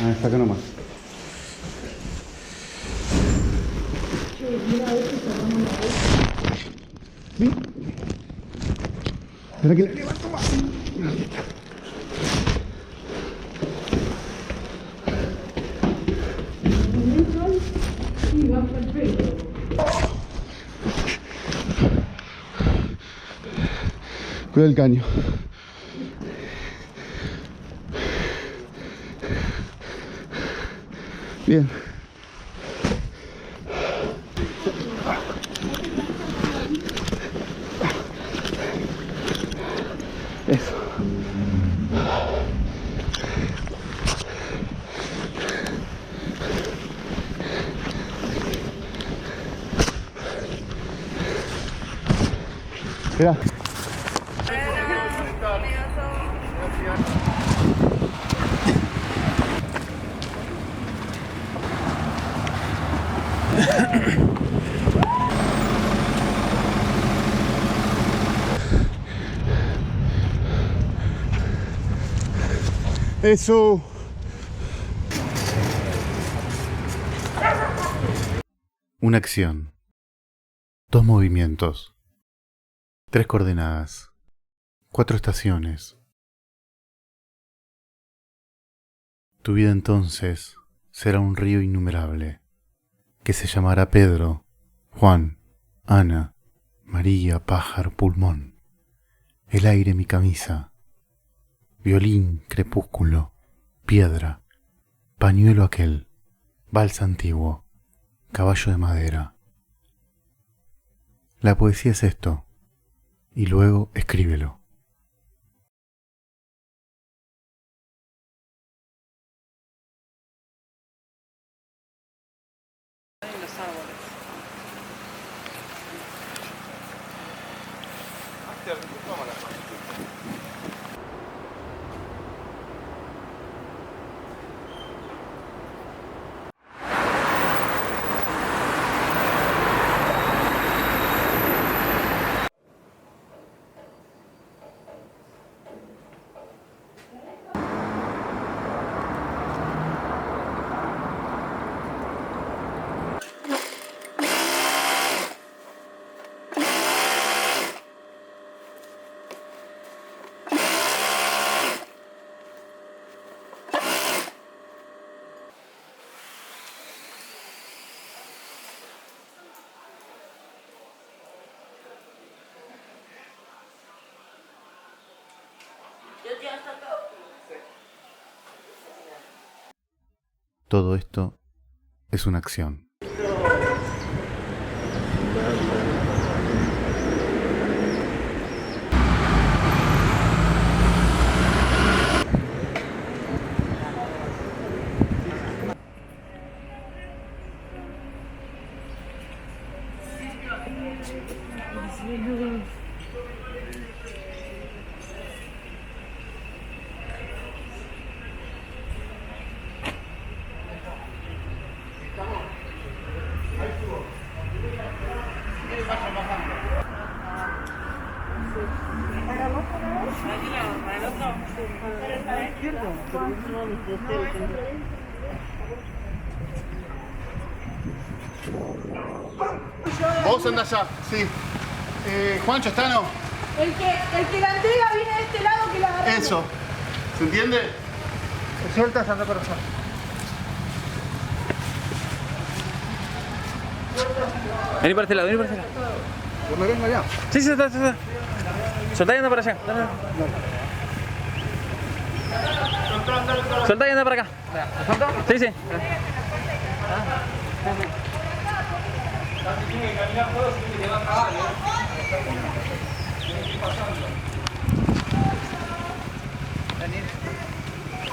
Ah, saca nomás. ¿Sí? ¿Será que la levanto más? Ahí está. Cuida el caño. Bien. Eso. Mira. Eso. Una acción, dos movimientos, tres coordenadas, cuatro estaciones. Tu vida entonces será un río innumerable, que se llamará Pedro, Juan, Ana, María, pájaro, pulmón, el aire mi camisa, violín, crepúsculo, piedra, pañuelo aquel, balsa antiguo, caballo de madera. La poesía es esto, y luego escríbelo. Todo esto es una acción. Vos andás allá, sí. Juancho, ¿está no? El que la entrega viene de este lado que la agarra. Eso. ¿Se entiende? Sueltas, anda para allá. Vení para este lado, vení para este lado. Yo me vengo allá. Sí, sí, está. Soltá y anda para allá. Dale. Soltá y anda para acá. Sí, sí.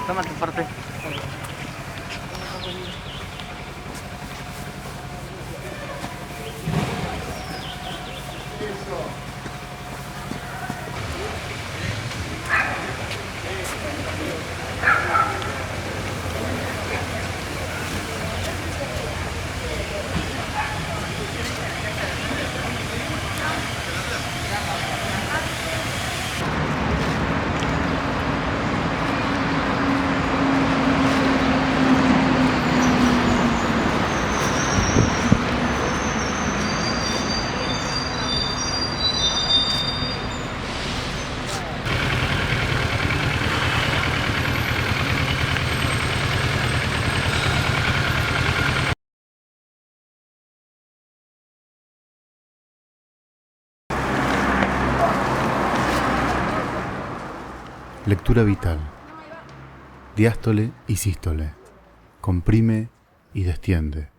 Toma tu parte. Lectura vital. Diástole y sístole. Comprime y destiende.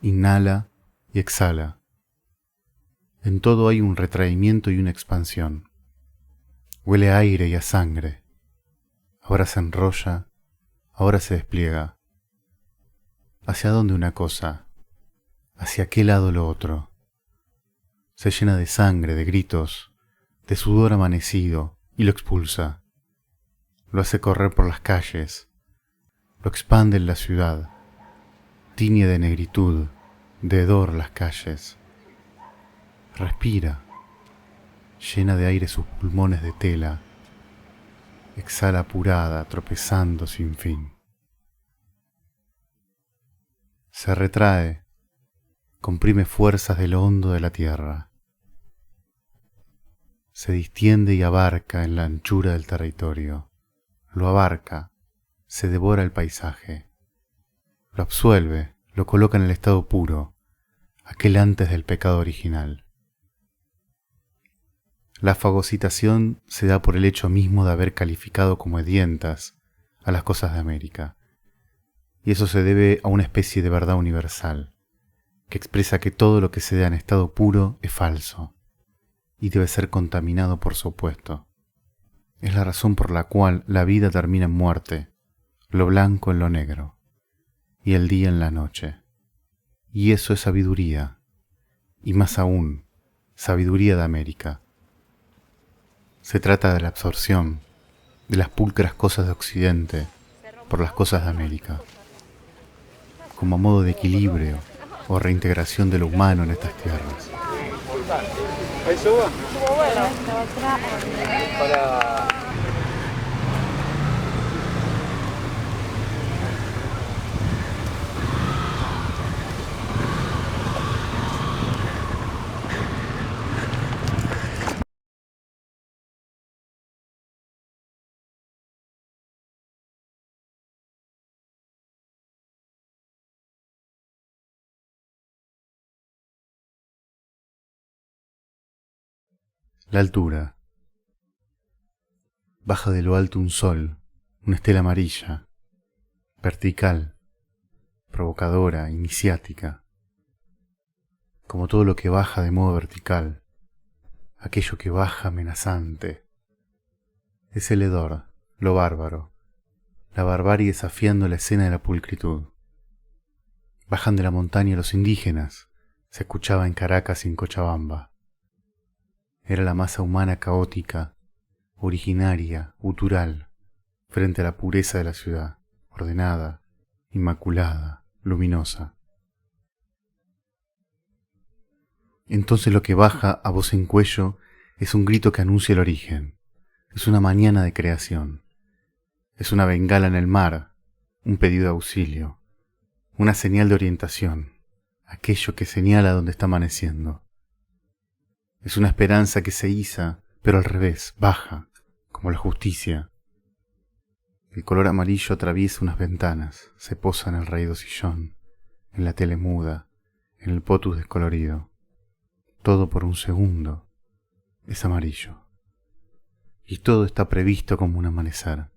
Inhala y exhala. En todo hay un retraimiento y una expansión. Huele a aire y a sangre. Ahora se enrolla, ahora se despliega. ¿Hacia dónde una cosa? ¿Hacia qué lado lo otro? Se llena de sangre, de gritos, de sudor amanecido y lo expulsa. Lo hace correr por las calles, lo expande en la ciudad, tiñe de negritud, de hedor las calles. Respira, llena de aire sus pulmones de tela, exhala apurada, tropezando sin fin. Se retrae, comprime fuerzas de lo hondo de la tierra. Se distiende y abarca en la anchura del territorio. Lo abarca, se devora el paisaje. Lo absuelve, lo coloca en el estado puro, aquel antes del pecado original. La fagocitación se da por el hecho mismo de haber calificado como hedientas a las cosas de América. Y eso se debe a una especie de verdad universal, que expresa que todo lo que se da en estado puro es falso, y debe ser contaminado por su opuesto. Es la razón por la cual la vida termina en muerte, lo blanco en lo negro, y el día en la noche. Y eso es sabiduría, y más aún, sabiduría de América. Se trata de la absorción de las pulcras cosas de Occidente por las cosas de América, como a modo de equilibrio o reintegración de lo humano en estas tierras. Ahí suba. La altura. Baja de lo alto un sol, una estela amarilla, vertical, provocadora, iniciática. Como todo lo que baja de modo vertical, aquello que baja amenazante. Es el hedor, lo bárbaro, la barbarie desafiando la escena de la pulcritud. Bajan de la montaña los indígenas, se escuchaba en Caracas y en Cochabamba. Era la masa humana caótica, originaria, gutural, frente a la pureza de la ciudad, ordenada, inmaculada, luminosa. Entonces lo que baja a voz en cuello es un grito que anuncia el origen, es una mañana de creación, es una bengala en el mar, un pedido de auxilio, una señal de orientación, aquello que señala dónde está amaneciendo. Es una esperanza que se iza, pero al revés, baja, como la justicia. El color amarillo atraviesa unas ventanas, se posa en el raído sillón, en la tele muda, en el potus descolorido. Todo por un segundo es amarillo. Y todo está previsto como un amanecer.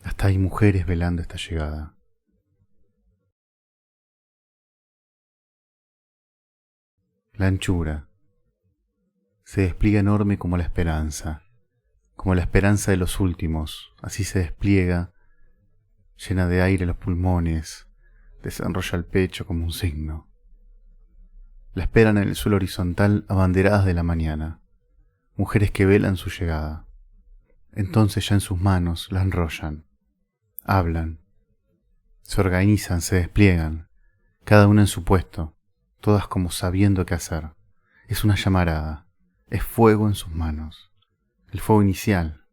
Hasta hay mujeres velando esta llegada. La anchura se despliega enorme como la esperanza de los últimos, así se despliega, llena de aire los pulmones, desenrolla el pecho como un signo. La esperan en el suelo horizontal abanderadas de la mañana, mujeres que velan su llegada. Entonces ya en sus manos la enrollan, hablan, se organizan, se despliegan, cada una en su puesto, todas como sabiendo qué hacer. Es una llamarada. Es fuego en sus manos, el fuego inicial,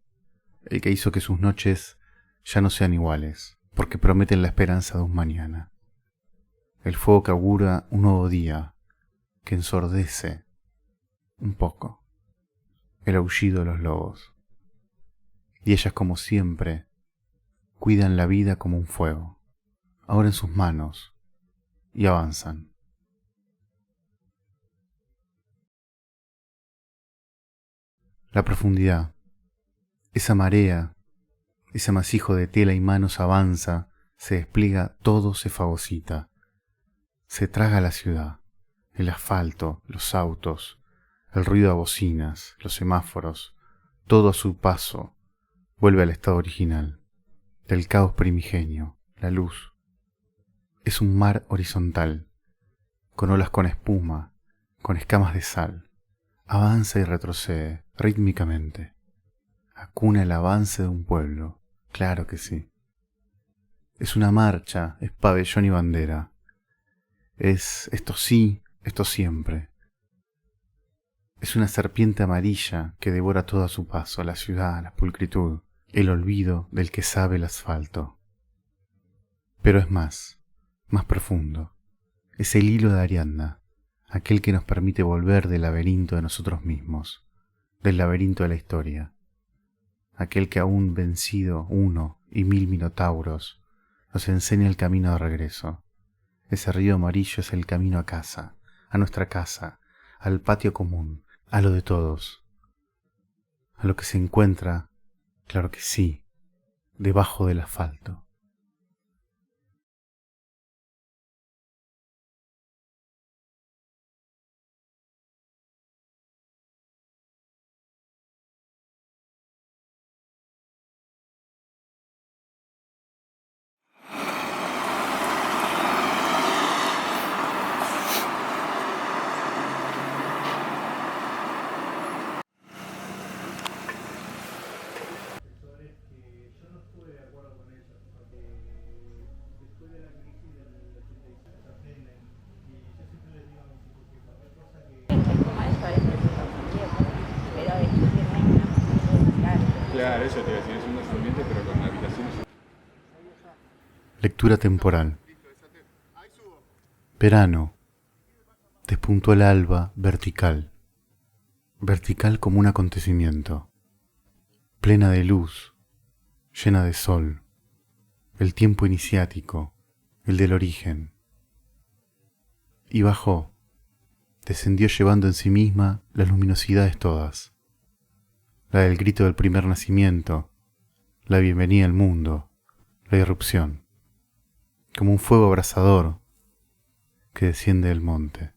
el que hizo que sus noches ya no sean iguales, porque prometen la esperanza de un mañana. El fuego que augura un nuevo día, que ensordece un poco el aullido de los lobos. Y ellas, como siempre, cuidan la vida como un fuego, ahora en sus manos, y avanzan. La profundidad, esa marea Ese amasijo de tela y manos avanza, se despliega, todo se fagocita. Se traga la ciudad, el asfalto, los autos, el ruido de bocinas, los semáforos, todo a su paso vuelve al estado original, del caos primigenio, la luz. Es un mar horizontal, con olas con espuma, con escamas de sal. Avanza y retrocede rítmicamente. Acuna el avance de un pueblo, claro que sí. Es una marcha, es pabellón y bandera. Es esto sí, esto siempre. Es una serpiente amarilla que devora todo a su paso, la ciudad, la pulcritud, el olvido del que sabe el asfalto. Pero es más profundo. Es el hilo de Ariadna, aquel que nos permite volver del laberinto de nosotros mismos, del laberinto de la historia. Aquel que aún vencido 1 y 1000 minotauros, nos enseña el camino de regreso. Ese río amarillo es el camino a casa, a nuestra casa, al patio común, a lo de todos, a lo que se encuentra, claro que sí, debajo del asfalto. Claro, eso te iba a decir, es un ambiente pero con habitaciones. Lectura temporal. Verano. Despuntó el alba vertical. Vertical como un acontecimiento. Plena de luz, llena de sol. El tiempo iniciático, el del origen. Y bajó. Descendió llevando en sí misma las luminosidades todas. La del grito del primer nacimiento, la bienvenida al mundo, la irrupción, como un fuego abrasador que desciende del monte.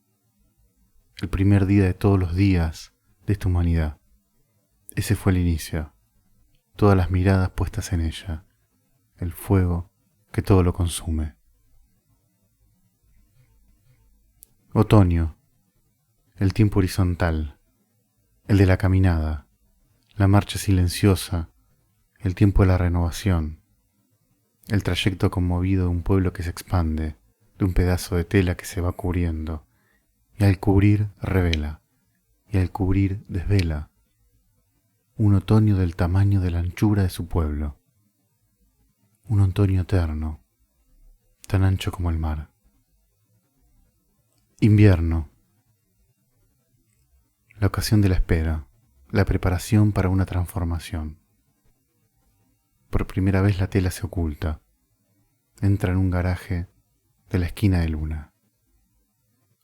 El primer día de todos los días de esta humanidad. Ese fue el inicio, todas las miradas puestas en ella, el fuego que todo lo consume. Otoño, el tiempo horizontal, el de la caminada, la marcha silenciosa, el tiempo de la renovación, el trayecto conmovido de un pueblo que se expande, de un pedazo de tela que se va cubriendo, y al cubrir revela, y al cubrir desvela, un otoño del tamaño de la anchura de su pueblo, un otoño eterno, tan ancho como el mar. Invierno, la ocasión de la espera, la preparación para una transformación. Por primera vez la tela se oculta, entra en un garaje de la esquina de luna.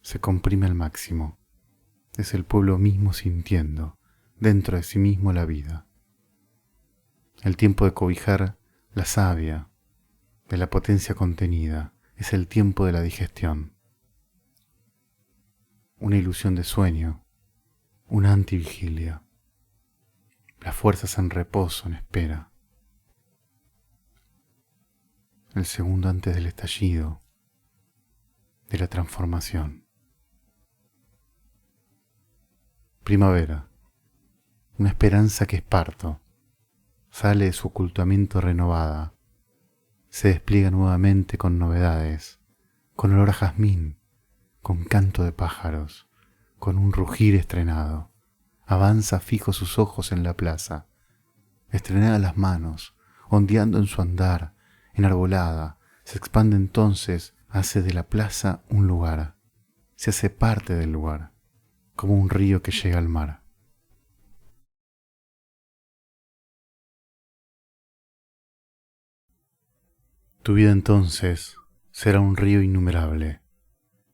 Se comprime al máximo, es el pueblo mismo sintiendo dentro de sí mismo la vida. El tiempo de cobijar la savia, de la potencia contenida, es el tiempo de la digestión. Una ilusión de sueño, una antivigilia. Las fuerzas en reposo, en espera. El segundo antes del estallido, de la transformación. Primavera, una esperanza que es parto, sale de su ocultamiento renovada, se despliega nuevamente con novedades, con olor a jazmín, con canto de pájaros, con un rugir estrenado. Avanza fijo sus ojos en la plaza, estrenadas las manos, ondeando en su andar, enarbolada, se expande entonces, hace de la plaza un lugar, se hace parte del lugar, como un río que llega al mar. Tu vida entonces será un río innumerable,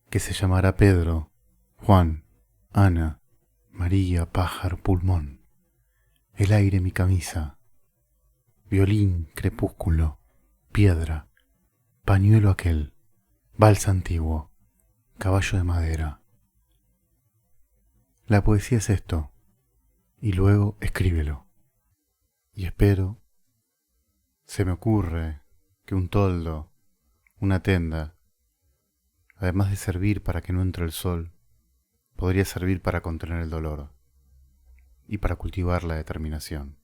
que se llamará Pedro, Juan, Ana, María, pájaro, pulmón, el aire mi camisa, violín, crepúsculo, piedra, pañuelo aquel, vals antiguo, caballo de madera. La poesía es esto, y luego escríbelo. Y espero, se me ocurre que un toldo, una tenda, además de servir para que no entre el sol, podría servir para contener el dolor y para cultivar la determinación.